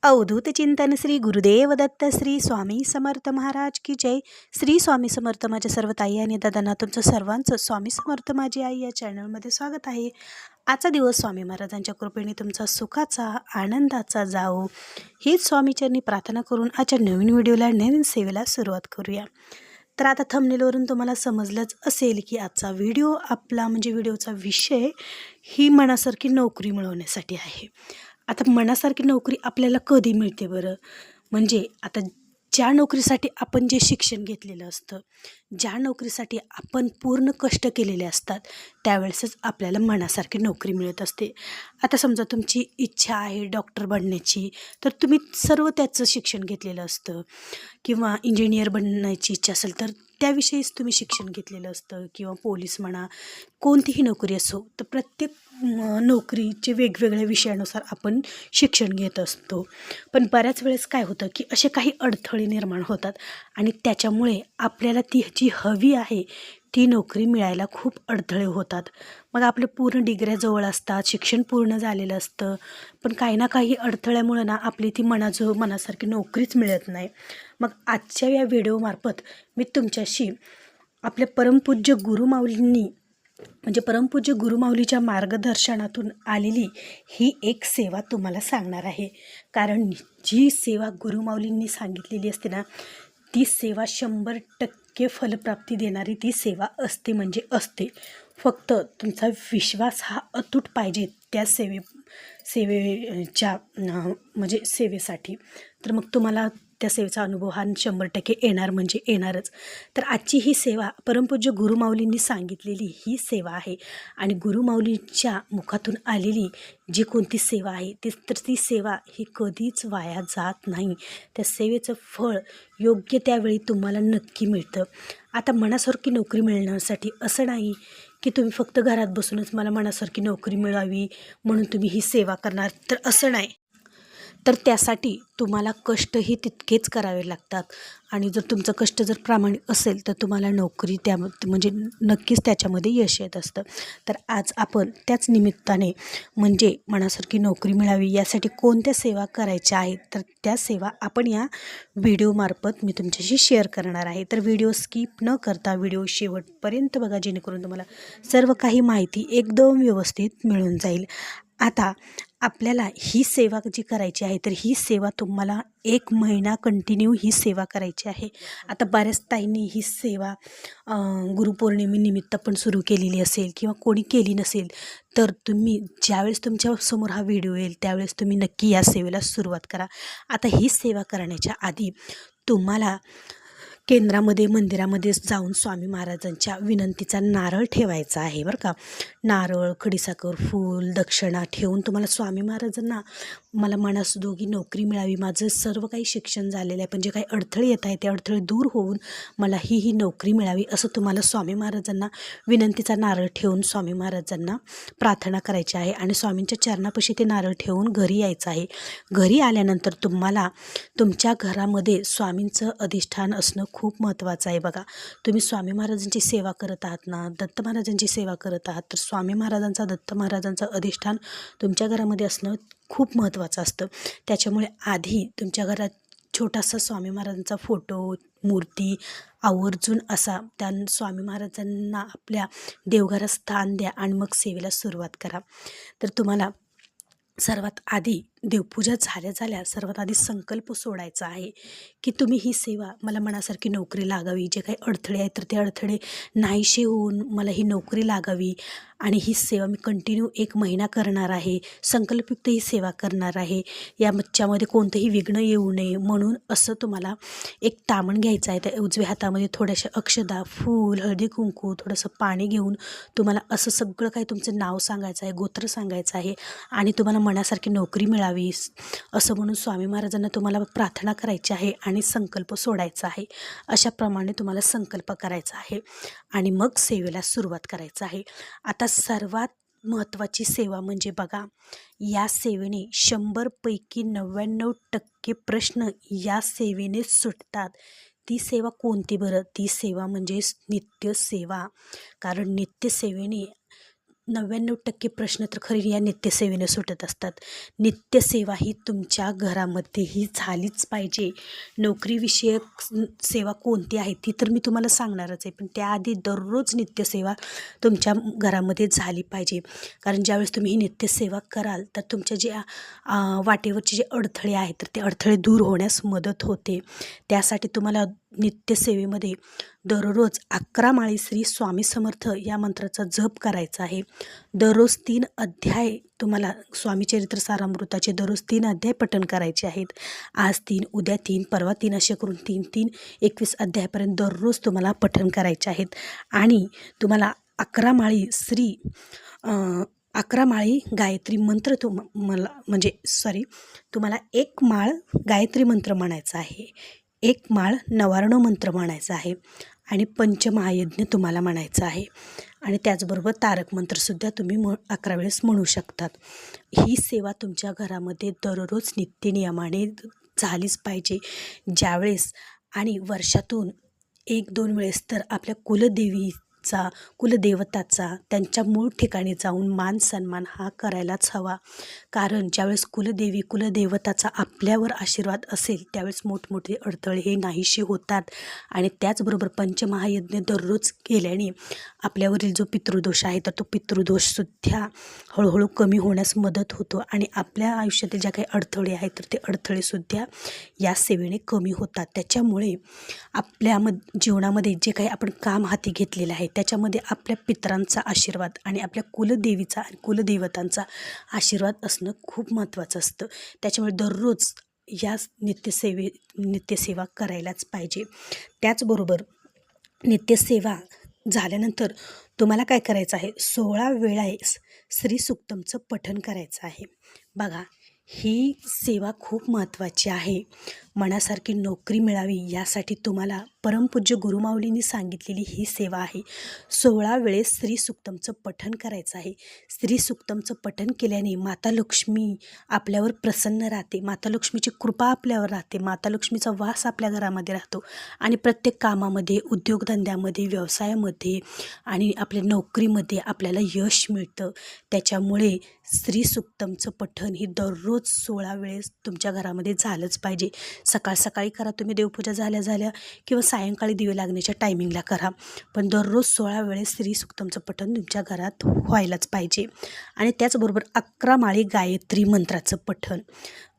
अवधूत चिंतन श्री गुरुदेव दत्त श्री स्वामी समर्थ महाराज की जय. श्री स्वामी समर्थ. माझ्या सर्व ताई आणि दादांना तुमचं सर्वांचं स्वामी समर्थ माझी आई या चॅनलमध्ये स्वागत आहे. आजचा दिवस स्वामी महाराजांच्या कृपेने तुमचा सुखाचा आनंदाचा जाओ हीच स्वामीचरणी प्रार्थना करून आजच्या नवीन व्हिडिओला नवीन सेवेला सुरुवात करूया. तर आता थंबनेलवरून तुम्हाला समजलंच असेल की आजचा व्हिडिओ आपला म्हणजे व्हिडिओचा विषय ही मनासारखी नोकरी मिळवण्यासाठी आहे. आता मनासारखी नोकरी आपल्याला कधी मिळते बरं? म्हणजे आता ज्या नोकरीसाठी आपण जे शिक्षण घेतलेलं असतं, ज्या नोकरीसाठी आपण पूर्ण कष्ट केलेले असतात, त्यावेळेसच आपल्याला मनासारखी नोकरी मिळत असते. आता समजा तुमची इच्छा आहे डॉक्टर बनण्याची, तर तुम्ही सर्व त्याचं शिक्षण घेतलेलं असतं. किंवा इंजिनियर बनण्याची इच्छा असेल तर त्याविषयीच तुम्ही शिक्षण घेतलेलं असतं. किंवा पोलीस म्हणा, कोणतीही नोकरी असो, तर प्रत्येक नोकरीचे वेगवेगळ्या विषयानुसार आपण शिक्षण घेत असतो. पण बऱ्याच वेळेस काय होतं की असे काही अडथळे निर्माण होतात आणि त्याच्यामुळे आपल्याला ती जी हवी आहे ती नोकरी मिळायला खूप अडथळे होतात. मग आपले पूर्ण डिग्र्या जवळ असतात, शिक्षण पूर्ण झालेलं असतं, पण काही ना काही अडथळ्यामुळं ना आपली ती मनासारखी नोकरीच मिळत नाही. मग आजच्या या व्हिडिओमार्फत मी तुमच्याशी आपल्या परमपूज्य गुरुमाऊलींनी म्हणजे परमपूज्य गुरुमाऊलीच्या मार्गदर्शनातून आलेली ही एक सेवा तुम्हाला सांगणार आहे. कारण जी सेवा गुरुमाऊलींनी सांगितलेली असते ना, ती सेवा 100% फलप्राप्ती देणारी ती सेवा असते म्हणजे असते. फक्त तुमचा विश्वास हा अतूट पाहिजे त्या सेवेच्या म्हणजे सेवेसाठी. तर मग तुम्हाला त्या सेवेचा अनुभव हा 100% येणार म्हणजे येणारच. तर आजची ही सेवा परमपूज्य गुरुमाऊलींनी सांगितलेली ही सेवा आहे आणि गुरुमाऊलींच्या मुखातून आलेली जी कोणती सेवा आहे ती सेवा ही कधीच वाया जात नाही. त्या सेवेचं फळ योग्य त्यावेळी तुम्हाला नक्की मिळतं. आता मनासारखी नोकरी मिळण्यासाठी असं नाही की तुम्ही फक्त घरात बसूनच मला मनासारखी नोकरी मिळावी म्हणून तुम्ही ही सेवा करणार, तर असं नाही. तर त्यासाठी तुम्हाला कष्टही तितकेच करावे लागतात आणि जर तुमचं कष्ट जर प्रामाणिक असेल तर तुम्हाला नोकरी म्हणजे नक्कीच त्याच्यामध्ये यश येत असतं. तर आज आपण त्याच निमित्ताने म्हणजे मनासारखी नोकरी मिळावी यासाठी कोणत्या सेवा करायच्या आहेत, तर त्या सेवा आपण या व्हिडिओमार्फत मी तुमच्याशी शेअर करणार आहे. तर व्हिडिओ स्किप न करता व्हिडिओ शेवटपर्यंत बघा, जेणेकरून तुम्हाला सर्व काही माहिती एकदम व्यवस्थित मिळून जाईल. आता आपल्याला ही सेवा जी करायची आहे तर ही सेवा तुम्हाला 1 महिना कंटिन्यू ही सेवा करायची आहे. आता बऱ्याच ताईंनी ही सेवा गुरुपौर्णिमेनिमित्त पण सुरू केलेली असेल किंवा कोणी केली नसेल, तर तुम्ही ज्यावेळेस तुमच्यासमोर हा व्हिडिओ येईल त्यावेळेस तुम्ही नक्की या सेवेला सुरुवात करा. आता ही सेवा करण्याच्या आधी तुम्हाला केंद्रामध्ये मंदिरामध्ये जाऊन स्वामी महाराजांच्या विनंतीचा नारळ ठेवायचा आहे बरं का. नारळ, खडीसाखर, फूल, दक्षिणा ठेवून तुम्हाला स्वामी महाराजांना मला मनासोगी नोकरी मिळावी, माझं सर्व काही शिक्षण झालेलं आहे पण जे काही अडथळे येत आहे ते अडथळे दूर होऊन मला ही नोकरी मिळावी असं तुम्हाला स्वामी महाराजांना विनंतीचा नारळ ठेवून स्वामी महाराजांना प्रार्थना करायची आहे आणि स्वामींच्या चरणापाशी ते नारळ ठेवून घरी यायचं आहे. घरी आल्यानंतर तुम्हाला तुमच्या घरामध्ये स्वामींचं अधिष्ठान असणं खूप महत्त्वाचं आहे. बघा, तुम्ही स्वामी महाराजांची सेवा करत आहात ना, दत्त महाराजांची सेवा करत आहात, तर स्वामी महाराजांचा दत्त महाराजांचं अधिष्ठान तुमच्या घरामध्ये असणं खूप महत्त्वाचं असतं. त्याच्यामुळे आधी तुमच्या घरात छोटासा स्वामी महाराजांचा फोटो, मूर्ती आवर्जून असा त्या स्वामी महाराजांना आपल्या देवघरात स्थान द्या आणि मग सेवेला सुरुवात करा. तर तुम्हाला सर्वात आधी देवपूजा झाल्या सर्वात आधी संकल्प सोडायचा आहे की तुम्ही ही सेवा मला मनासारखी नोकरी लागावी, जे काही अडथळे आहेत तर ते अडथळे नाहीसे होऊन मला ही नोकरी लागावी आणि ही सेवा मी कंटिन्यू 1 महिना करणार आहे, संकल्पयुक्त ही सेवा करणार आहे, याच्यामध्ये कोणतंही विघ्न येऊ नये म्हणून असं तुम्हाला एक तामण घ्यायचं आहे. त्या उजव्या हातामध्ये थोड्याशा अक्षदा, फूल, हळदी कुंकू, थोडंसं पाणी घेऊन तुम्हाला असं सगळं काही तुमचं नाव सांगायचं आहे, गोत्र सांगायचं आहे आणि तुम्हाला मनासारखी नोकरी मिळावी असं म्हणून स्वामी महाराजांना तुम्हाला प्रार्थना करायची आहे आणि संकल्प सोडायचा आहे. अशाप्रमाणे तुम्हाला संकल्प करायचा आहे आणि मग सेवेला सुरुवात करायचं आहे. आता सर्वात महत्त्वाची सेवा म्हणजे बघा, या सेवेने 100 पैकी 99% प्रश्न या सेवेने सुटतात. ती सेवा कोणती बरं? ती सेवा म्हणजे नित्यसेवा. कारण नित्यसेवेने 99% प्रश्न तर खरी या नित्यसेवेने सुटत असतात. नित्यसेवा ही तुमच्या घरामध्येही झालीच पाहिजे. नोकरीविषयक सेवा कोणती आहे ती तर मी तुम्हाला सांगणारच आहे, पण त्याआधी दररोज नित्यसेवा तुमच्या घरामध्ये झाली पाहिजे. कारण ज्यावेळेस तुम्ही ही नित्यसेवा कराल तर तुमच्या जे वाटेवरचे जे अडथळे आहेत तर ते अडथळे दूर होण्यास मदत होते. त्यासाठी तुम्हाला नित्यसेवेमध्ये दररोज 11 माळी श्री स्वामी समर्थ या मंत्राचा जप करायचा आहे. दररोज 3 अध्याय तुम्हाला स्वामी चरित्र सारामृताचे दररोज 3 अध्याय पठण करायचे आहेत. आज 3, उद्या 3, परवा 3 असे करून 3 21 अध्यायापर्यंत दररोज तुम्हाला पठण करायचे आहेत. आणि तुम्हाला 11 माळी 11 माळी गायत्री मंत्र तुम्हाला 1 माळ गायत्री मंत्र म्हणायचा आहे, 1 माळ नवार्ण मंत्र म्हणायचा आहे आणि पंचमहायज्ञ तुम्हाला म्हणायचं आहे. आणि त्याचबरोबर तारक मंत्रसुद्धा तुम्ही 11 वेळेस म्हणू शकतात. ही सेवा तुमच्या घरामध्ये दररोज नित्यनियमाने झालीच पाहिजे. ज्यावेळेस आणि वर्षातून 1-2 वेळेस तर आपल्या कुलदेवताचा त्यांच्या मूळ ठिकाणी जाऊन मान सन्मान हा करायलाच हवा. कारण ज्यावेळेस कुलदेवताचा आपल्यावर आशीर्वाद असेल त्यावेळेस मोठमोठे अडथळे हे नाहीसे होतात. आणि त्याचबरोबर पंचमहायज्ञ दररोज केल्याने आपल्यावरील जो पितृदोष आहे तर तो पितृदोषसुद्धा हळूहळू कमी होण्यास मदत होतो आणि आपल्या आयुष्यातील ज्या काही अडथळे आहेत तर ते अडथळेसुद्धा या सेवेने कमी होतात. त्याच्यामुळे आपल्या जीवनामध्ये जे काही आपण काम हाती घेतलेलं आहे त्याच्यामध्ये आपल्या पितरांचा आशीर्वाद आणि आपल्या कुलदेवीचा आणि कुलदेवतांचा आशीर्वाद असणं खूप महत्त्वाचं असतं. त्याच्यामुळे दररोज या नित्यसेवा करायलाच पाहिजे. त्याचबरोबर नित्यसेवा झाल्यानंतर तुम्हाला काय करायचं आहे, 16 वेळेस श्री सुक्तमचं पठण करायचं आहे. बघा, ही सेवा खूप महत्त्वाची आहे. मनासारखी नोकरी मिळावी यासाठी तुम्हाला परमपूज्य गुरुमाऊलींनी सांगितलेली ही सेवा आहे. 16 वेळेस श्री सुक्तमचं पठण करायचं आहे. श्री सुक्तमचं पठण केल्याने माता लक्ष्मी आपल्यावर प्रसन्न राहते, माता लक्ष्मीची कृपा आपल्यावर राहते, माता लक्ष्मीचा वास आपल्या घरामध्ये राहतो आणि प्रत्येक कामामध्ये, उद्योगधंद्यामध्ये, व्यवसायामध्ये आणि आपल्या नोकरीमध्ये आपल्याला यश मिळतं. त्याच्यामुळे श्री सुक्तमचं पठण ही दररोज 16 वेळेस तुमच्या घरामध्ये झालंच पाहिजे. सकाळी करा तुम्ही, देवपूजा झाल्या किंवा सायंकाळी दिवे लागण्याच्या टायमिंगला करा, पण दररोज 16 वेळेस श्री सुक्तमचं पठण तुमच्या घरात व्हायलाच पाहिजे. आणि त्याचबरोबर 11 माळी गायत्री मंत्राचं पठण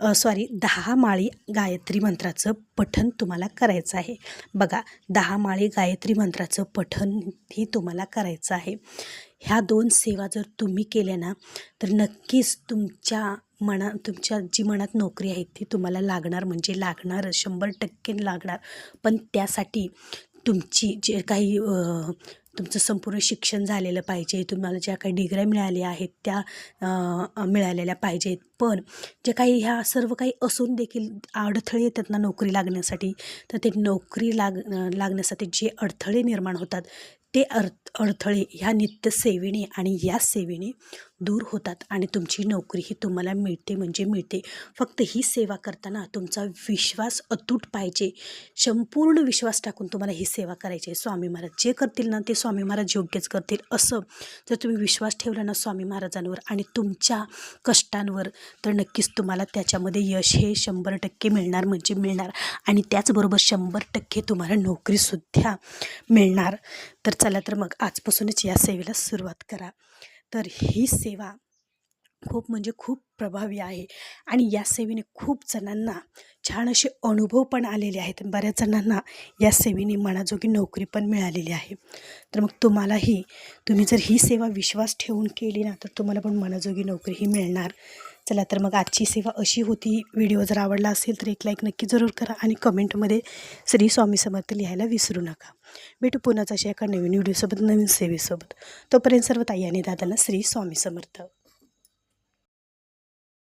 10 माळी गायत्री मंत्राचं पठण तुम्हाला करायचं आहे. बघा, 10 माळी गायत्री मंत्राचं पठण ही तुम्हाला करायचं आहे. ह्या 2 सेवा जर तुम्ही केल्या ना तर नक्कीच तुमच्या जी मनात नोकरी आहे ती तुम्हाला लागणार, म्हणजे लागणार, 100% लागणार. पण त्यासाठी तुमची जे काही तुमचं संपूर्ण शिक्षण झालेलं पाहिजे, तुम्हाला ज्या काही डिग्र्या मिळाल्या आहेत त्या मिळालेल्या पाहिजेत. पण जे काही ह्या सर्व काही असून देखील अडथळे येतात ना नोकरी लागण्यासाठी, तर ते नोकरी लागण्यासाठी जे अडथळे निर्माण होतात ते अडथळे ह्या नित्यसेवेने आणि या सेवेने दूर होतात आणि तुमची नोकरी ही तुम्हाला मिळते म्हणजे मिळते. फक्त ही सेवा करताना तुमचा विश्वास अतूट पाहिजे. संपूर्ण विश्वास टाकून तुम्हाला ही सेवा करायची आहे. स्वामी महाराज जे करतील ना ते स्वामी महाराज योग्यच करतील, असं जर तुम्ही विश्वास ठेवला ना स्वामी महाराजांवर आणि तुमच्या कष्टांवर, तर नक्कीच तुम्हाला त्याच्यामध्ये यश हे 100% मिळणार म्हणजे मिळणार. आणि त्याचबरोबर 100% तुम्हाला नोकरीसुद्धा मिळणार. तर चला तर मग आजपासूनच या सेवेला सुरुवात करा. तर ही सेवा खूप म्हणजे खूप प्रभावी आहे आणि या सेवेने खूप जणांना छान असे अनुभव पण आलेले आहेत. बऱ्याच जणांना या सेवेने मनाजोगी नोकरी पण मिळालेली आहे. तर मग तुम्ही जर ही सेवा विश्वास ठेवून केली ना तर तुम्हाला पण मनाजोगी नोकरी ही मिळणार. चला तर मग आजची सेवा अशी होती. व्हिडिओ जर आवडला असेल तर एक लाईक नक्की जरूर करा आणि कमेंटमध्ये श्री स्वामी समर्थ लिहायला विसरू नका. भेटू पुन्हाच अशा एका नवीन व्हिडिओसोबत, नवीन सेवेसोबत. तोपर्यंत सर्व ताई आणि दादांना श्री स्वामी समर्थ.